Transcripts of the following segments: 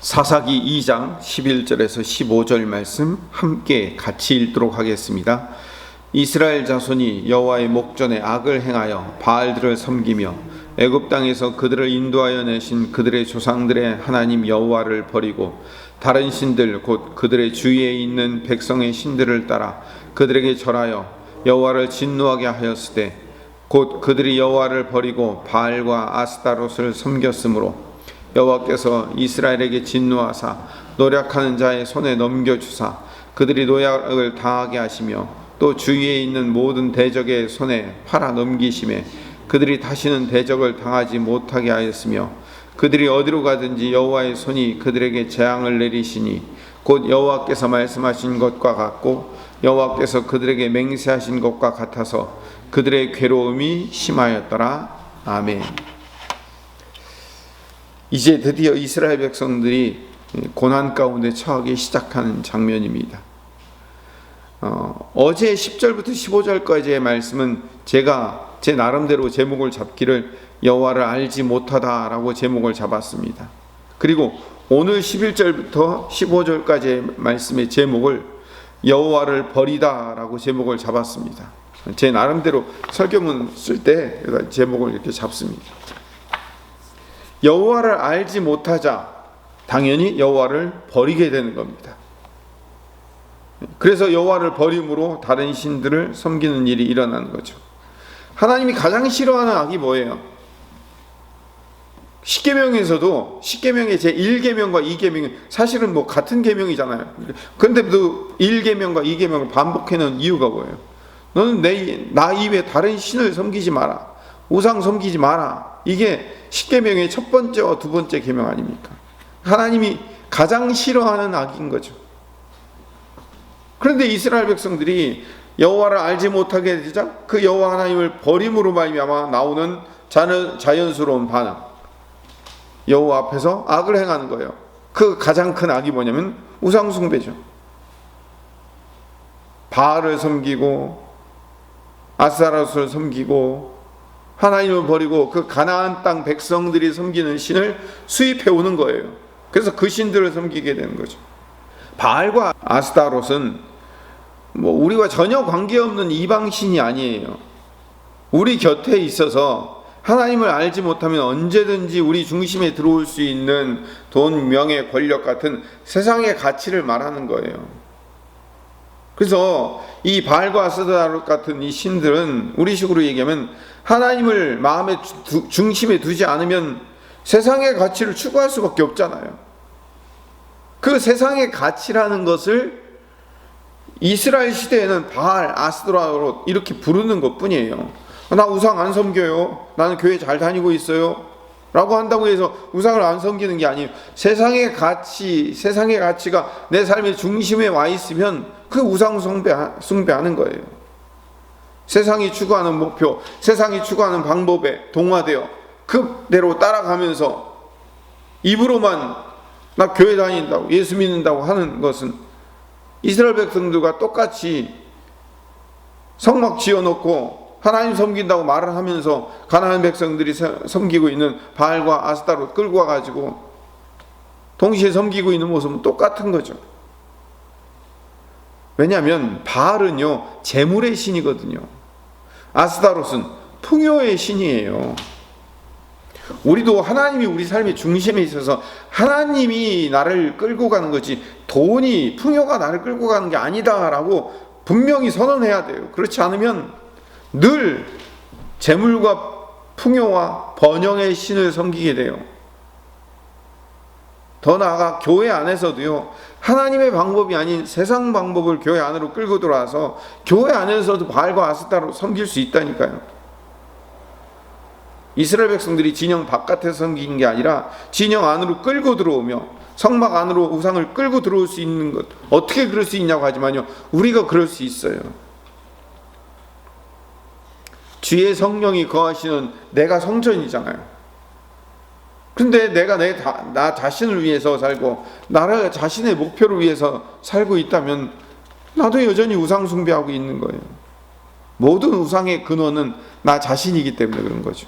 사사기 2장 11절에서 15절 말씀 함께 같이 읽도록 하겠습니다. 이스라엘 자손이 여호와의 목전에 악을 행하여 바알들을 섬기며 애굽 땅에서 그들을 인도하여 내신 그들의 조상들의 하나님 여호와를 버리고 다른 신들 곧 그들의 주위에 있는 백성의 신들을 따라 그들에게 절하여 여호와를 진노하게 하였으되 곧 그들이 여호와를 버리고 바알과 아스타롯을 섬겼으므로 여호와께서 이스라엘에게 진노하사 노력하는 자의 손에 넘겨주사 그들이 노역을 당하게 하시며 또 주위에 있는 모든 대적의 손에 팔아 넘기심에 그들이 다시는 대적을 당하지 못하게 하였으며 그들이 어디로 가든지 여호와의 손이 그들에게 재앙을 내리시니 곧 여호와께서 말씀하신 것과 같고 여호와께서 그들에게 맹세하신 것과 같아서 그들의 괴로움이 심하였더라. 아멘. 이제 드디어 이스라엘 백성들이 고난 가운데 처하기 시작하는 장면입니다. 어제 10절부터 15절까지의 말씀은 제가 제 나름대로 제목을 잡기를 여호와를 알지 못하다라고 제목을 잡았습니다. 그리고 오늘 11절부터 15절까지의 말씀의 제목을 여호와를 버리다라고 제목을 잡았습니다. 제 나름대로 설교문 쓸 때 제목을 이렇게 잡습니다. 여호와를 알지 못하자 당연히 여호와를 버리게 되는 겁니다. 그래서 여호와를 버림으로 다른 신들을 섬기는 일이 일어나는 거죠. 하나님이 가장 싫어하는 악이 뭐예요? 십계명에서도 십계명의 제 1계명과 2계명이 사실은 뭐 같은 계명이잖아요. 그런데도 1계명과 2계명을 반복해놓은 이유가 뭐예요? 너는 나 이외에 다른 신을 섬기지 마라. 우상 섬기지 마라. 이게 십계명의 첫 번째와 두 번째 계명 아닙니까? 하나님이 가장 싫어하는 악인 거죠. 그런데 이스라엘 백성들이 여호와를 알지 못하게 되자 그 여호와 하나님을 버림으로 말미암아 나오는 자연스러운 반응, 여호와 앞에서 악을 행하는 거예요. 그 가장 큰 악이 뭐냐면 우상 숭배죠. 바알을 섬기고 아스타롯을 섬기고 하나님을 버리고 그 가나안 땅 백성들이 섬기는 신을 수입해 오는 거예요. 그래서 그 신들을 섬기게 되는 거죠. 바알과 아스타롯은 우리와 전혀 관계없는 이방신이 아니에요. 우리 곁에 있어서 하나님을 알지 못하면 언제든지 우리 중심에 들어올 수 있는 돈, 명예, 권력 같은 세상의 가치를 말하는 거예요. 그래서 이 바알과 아스타롯 같은 이 신들은 우리식으로 얘기하면 하나님을 마음의 중심에 두지 않으면 세상의 가치를 추구할 수밖에 없잖아요. 그 세상의 가치라는 것을 이스라엘 시대에는 바알, 아스타롯 이렇게 부르는 것뿐이에요. 나 우상 안 섬겨요. 나는 교회 잘 다니고 있어요. 라고 한다고 해서 우상을 안 섬기는 게 아니에요. 세상의 가치가 내 삶의 중심에 와 있으면 그 우상 숭배하는 거예요. 세상이 추구하는 목표, 세상이 추구하는 방법에 동화되어 그대로 따라가면서 입으로만 나 교회 다닌다고 예수 믿는다고 하는 것은 이스라엘 백성들과 똑같이 성막 지어놓고 하나님 섬긴다고 말을 하면서 가나안 백성들이 섬기고 있는 바알과 아스타롯 끌고 와가지고 동시에 섬기고 있는 모습은 똑같은 거죠. 왜냐하면 바알은요 재물의 신이거든요. 아스타롯은 풍요의 신이에요. 우리도 하나님이 우리 삶의 중심에 있어서 하나님이 나를 끌고 가는 거지 돈이 풍요가 나를 끌고 가는 게 아니다라고 분명히 선언해야 돼요. 그렇지 않으면 늘 재물과 풍요와 번영의 신을 섬기게 돼요. 더 나아가 교회 안에서도요 하나님의 방법이 아닌 세상 방법을 교회 안으로 끌고 들어와서 교회 안에서도 바알과 아스타롯 섬길 수 있다니까요. 이스라엘 백성들이 진영 바깥에서 섬기는 게 아니라 진영 안으로 끌고 들어오며 성막 안으로 우상을 끌고 들어올 수 있는 것, 어떻게 그럴 수 있냐고 하지만요 우리가 그럴 수 있어요. 주의 성령이 거하시는 내가 성전이잖아요. 근데 내가 나 자신을 위해서 살고 나를 자신의 목표를 위해서 살고 있다면 나도 여전히 우상 숭배하고 있는 거예요. 모든 우상의 근원은 나 자신이기 때문에 그런 거죠.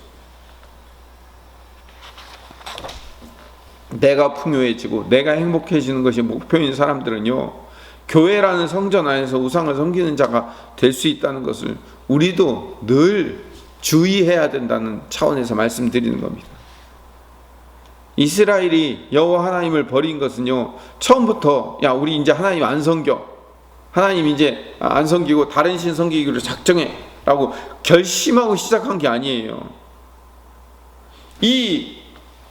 내가 풍요해지고 내가 행복해지는 것이 목표인 사람들은요, 교회라는 성전 안에서 우상을 섬기는 자가 될 수 있다는 것을 우리도 늘 주의해야 된다는 차원에서 말씀드리는 겁니다. 이스라엘이 여호와 하나님을 버린 것은요, 처음부터 야 우리 이제 하나님 안 섬겨, 하나님 이제 안 섬기고 다른 신 섬기기로 작정해 라고 결심하고 시작한 게 아니에요. 이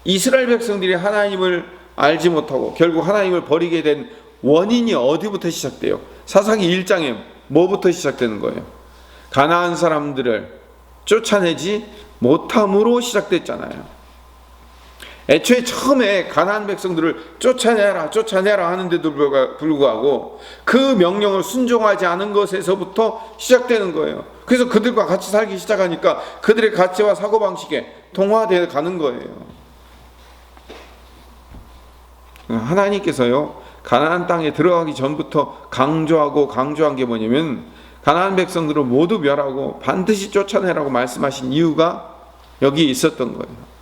이스라엘 백성들이 하나님을 알지 못하고 결국 하나님을 버리게 된 원인이 어디부터 시작돼요? 사사기 1장에 뭐부터 시작되는 거예요? 가나안 사람들을 쫓아내지 못함으로 시작됐잖아요. 애초에 처음에 가나안 백성들을 쫓아내라 하는데도 불구하고 그 명령을 순종하지 않은 것에서부터 시작되는 거예요. 그래서 그들과 같이 살기 시작하니까 그들의 가치와 사고방식에 동화되어 가는 거예요. 하나님께서요, 가나안 땅에 들어가기 전부터 강조한 게 뭐냐면, 가나안 백성들을 모두 멸하고 반드시 쫓아내라고 말씀하신 이유가 여기 있었던 거예요.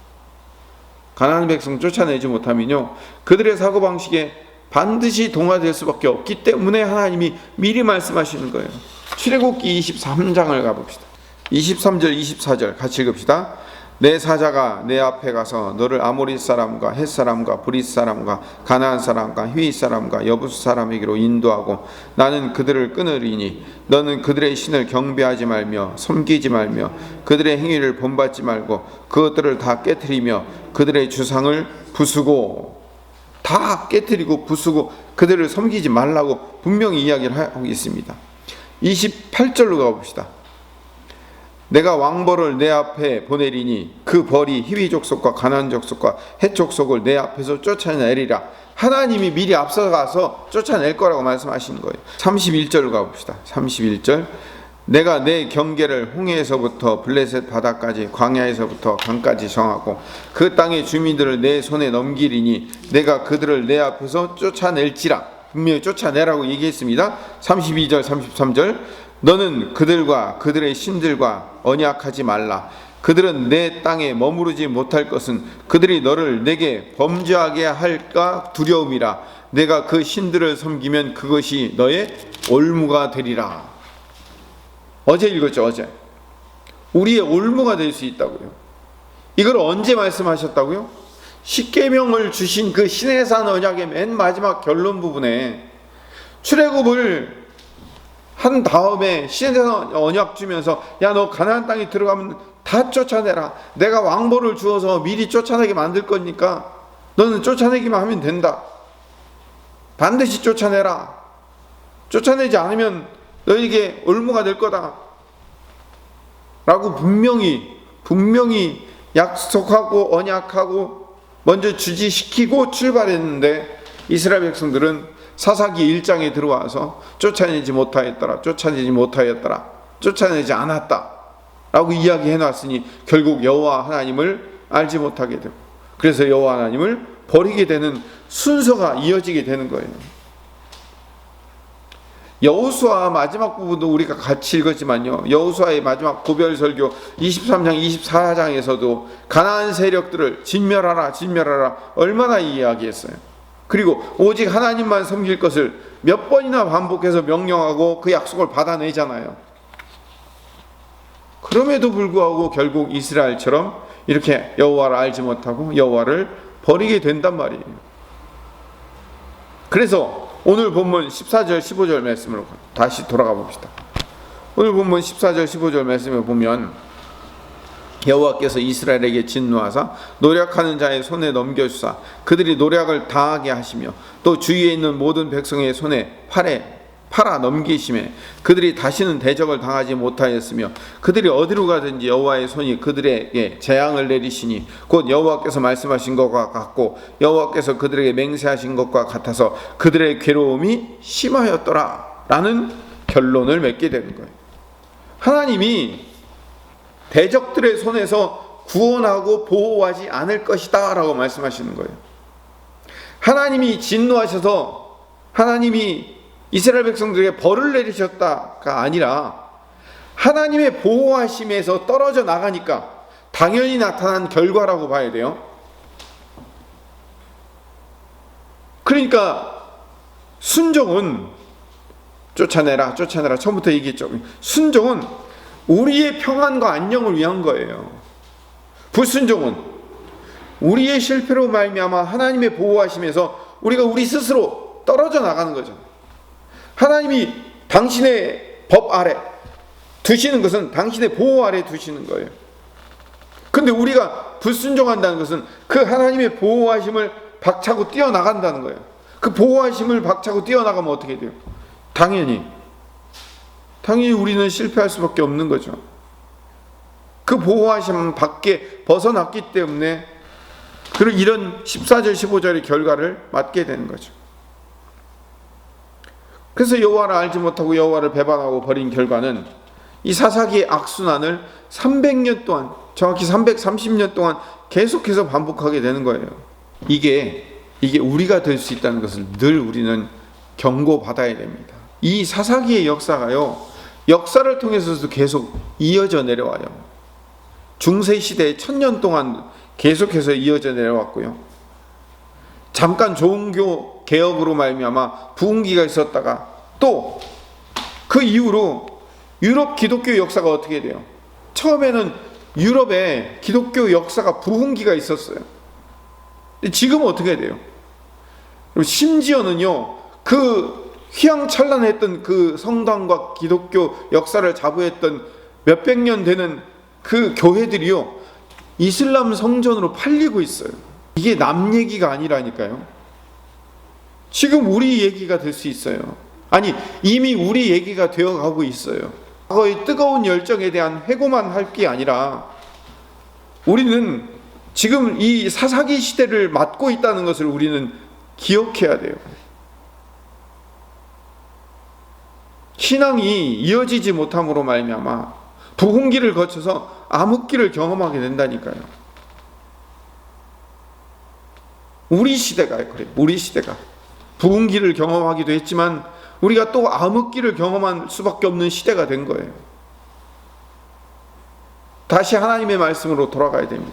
가나안 백성 쫓아내지 못하면요, 그들의 사고방식에 반드시 동화될 수밖에 없기 때문에 하나님이 미리 말씀하시는 거예요. 출애굽기 23장을 가봅시다. 23절 24절 같이 읽읍시다. 내 사자가 내 앞에 가서 너를 아모리 사람과 헷 사람과 브릿 사람과 가나안 사람과 휘 사람과 여부스 사람에게로 인도하고 나는 그들을 끊으리니 너는 그들의 신을 경배하지 말며 섬기지 말며 그들의 행위를 본받지 말고 그것들을 다 깨트리며 그들의 주상을 부수고, 다 깨트리고 부수고 그들을 섬기지 말라고 분명히 이야기를 하고 있습니다. 28절로 가봅시다. 내가 왕벌을 내 앞에 보내리니 그 벌이 히위 족속과 가나안 족속과 헷 족속을 내 앞에서 쫓아내리라. 하나님이 미리 앞서가서 쫓아낼 거라고 말씀하시는 거예요. 31절 가봅시다. 31절. 내가 내 경계를 홍해에서부터 블레셋 바다까지 광야에서부터 강까지 정하고 그 땅의 주민들을 내 손에 넘기리니 내가 그들을 내 앞에서 쫓아낼지라. 분명히 쫓아내라고 얘기했습니다. 32절 33절. 너는 그들과 그들의 신들과 언약하지 말라. 그들은 내 땅에 머무르지 못할 것은 그들이 너를 내게 범죄하게 할까 두려움이라. 내가 그 신들을 섬기면 그것이 너의 올무가 되리라. 어제 읽었죠. 어제 우리의 올무가 될 수 있다고요. 이걸 언제 말씀하셨다고요? 십계명을 주신 그 시내산 언약의 맨 마지막 결론 부분에 출애굽을 한 다음에 시내산 언약 주면서 야 너 가나안 땅에 들어가면 다 쫓아내라. 내가 왕벌을 주어서 미리 쫓아내게 만들 거니까 너는 쫓아내기만 하면 된다. 반드시 쫓아내라. 쫓아내지 않으면 너에게 올무가 될 거다 라고 분명히 약속하고 언약하고 먼저 주지시키고 출발했는데, 이스라엘 백성들은 사사기 1장에 들어와서 쫓아내지 않았다 라고 이야기해 놨으니 결국 여호와 하나님을 알지 못하게 되고, 그래서 여호와 하나님을 버리게 되는 순서가 이어지게 되는 거예요. 여호수아 마지막 부분도 우리가 같이 읽었지만요, 여호수아의 마지막 고별 설교 23장 24장에서도 가나안 세력들을 진멸하라 얼마나 이야기했어요. 그리고 오직 하나님만 섬길 것을 몇 번이나 반복해서 명령하고 그 약속을 받아내잖아요. 그럼에도 불구하고 결국 이스라엘처럼 이렇게 여호와를 알지 못하고 여호와를 버리게 된단 말이에요. 그래서 오늘 본문 14절 15절 말씀으로 다시 돌아가 봅시다. 오늘 본문 14절 15절 말씀을 보면 여호와께서 이스라엘에게 진노하사 노략하는 자의 손에 넘겨주사 그들이 노략을 다하게 하시며 또 주위에 있는 모든 백성의 손에 팔아 넘기심에 그들이 다시는 대적을 당하지 못하였으며 그들이 어디로 가든지 여호와의 손이 그들에게 재앙을 내리시니 곧 여호와께서 말씀하신 것과 같고 여호와께서 그들에게 맹세하신 것과 같아서 그들의 괴로움이 심하였더라 라는 결론을 맺게 되는 거예요. 하나님이 대적들의 손에서 구원하고 보호하지 않을 것이다 라고 말씀하시는 거예요. 하나님이 진노하셔서 하나님이 이스라엘 백성들에게 벌을 내리셨다가 아니라 하나님의 보호하심에서 떨어져 나가니까 당연히 나타난 결과라고 봐야 돼요. 그러니까 순종은 쫓아내라 처음부터 얘기했죠. 순종은 우리의 평안과 안녕을 위한 거예요. 불순종은 우리의 실패로 말미암아 하나님의 보호하심에서 우리가 우리 스스로 떨어져 나가는 거죠. 하나님이 당신의 법 아래 두시는 것은 당신의 보호 아래 두시는 거예요. 근데 우리가 불순종한다는 것은 그 하나님의 보호하심을 박차고 뛰어나간다는 거예요. 그 보호하심을 박차고 뛰어나가면 어떻게 돼요? 당연히 우리는 실패할 수밖에 없는 거죠. 그 보호하심 밖에 벗어났기 때문에 이런 14절 15절의 결과를 맞게 되는 거죠. 그래서 여호와를 알지 못하고 여호와를 배반하고 버린 결과는 이 사사기의 악순환을 300년 동안, 정확히 330년 동안 계속해서 반복하게 되는 거예요. 이게 우리가 될 수 있다는 것을 늘 우리는 경고받아야 됩니다. 이 사사기의 역사가요, 역사를 통해서도 계속 이어져 내려와요. 중세시대에 1000년 동안 계속해서 이어져 내려왔고요. 잠깐 종교 개혁으로 말미암아 부흥기가 있었다가 또 그 이후로 유럽 기독교 역사가 어떻게 돼요? 처음에는 유럽에 기독교 역사가 부흥기가 있었어요. 근데 지금은 어떻게 돼요? 심지어는요, 그 휘황찬란했던 그 성당과 기독교 역사를 자부했던 몇백 년 되는 그 교회들이요, 이슬람 성전으로 팔리고 있어요. 이게 남 얘기가 아니라니까요. 지금 우리 얘기가 될 수 있어요. 아니, 이미 우리 얘기가 되어가고 있어요. 과거의 뜨거운 열정에 대한 회고만 할 게 아니라 우리는 지금 이 사사기 시대를 맞고 있다는 것을 우리는 기억해야 돼요. 신앙이 이어지지 못함으로 말미암아 부흥기를 거쳐서 암흑기를 경험하게 된다니까요. 우리 시대가 그래요. 우리 시대가 부흥기를 경험하기도 했지만 우리가 또 암흑기를 경험할 수밖에 없는 시대가 된 거예요. 다시 하나님의 말씀으로 돌아가야 됩니다.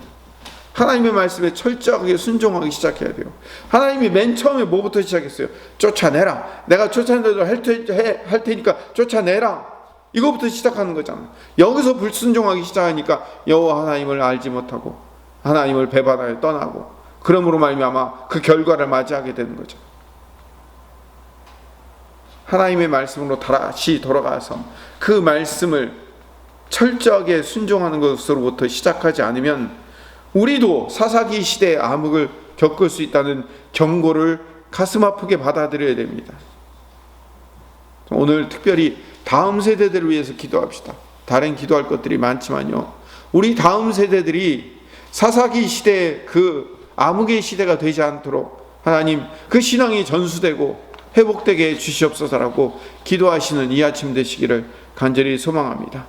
하나님의 말씀에 철저하게 순종하기 시작해야 돼요. 하나님이 맨 처음에 뭐부터 시작했어요? 쫓아내라. 내가 쫓아내도록 할 테니까 쫓아내라. 이거부터 시작하는 거잖아요. 여기서 불순종하기 시작하니까 여호와 하나님을 알지 못하고 하나님을 배반하여 떠나고, 그러므로 말미암아 그 결과를 맞이하게 되는 거죠. 하나님의 말씀으로 다시 돌아가서 그 말씀을 철저하게 순종하는 것으로부터 시작하지 않으면 우리도 사사기 시대의 암흑을 겪을 수 있다는 경고를 가슴 아프게 받아들여야 됩니다. 오늘 특별히 다음 세대들을 위해서 기도합시다. 다른 기도할 것들이 많지만요, 우리 다음 세대들이 사사기 시대의 그 암흑의 시대가 되지 않도록 하나님 그 신앙이 전수되고 회복되게 해 주시옵소서라고 기도하시는 이 아침 되시기를 간절히 소망합니다.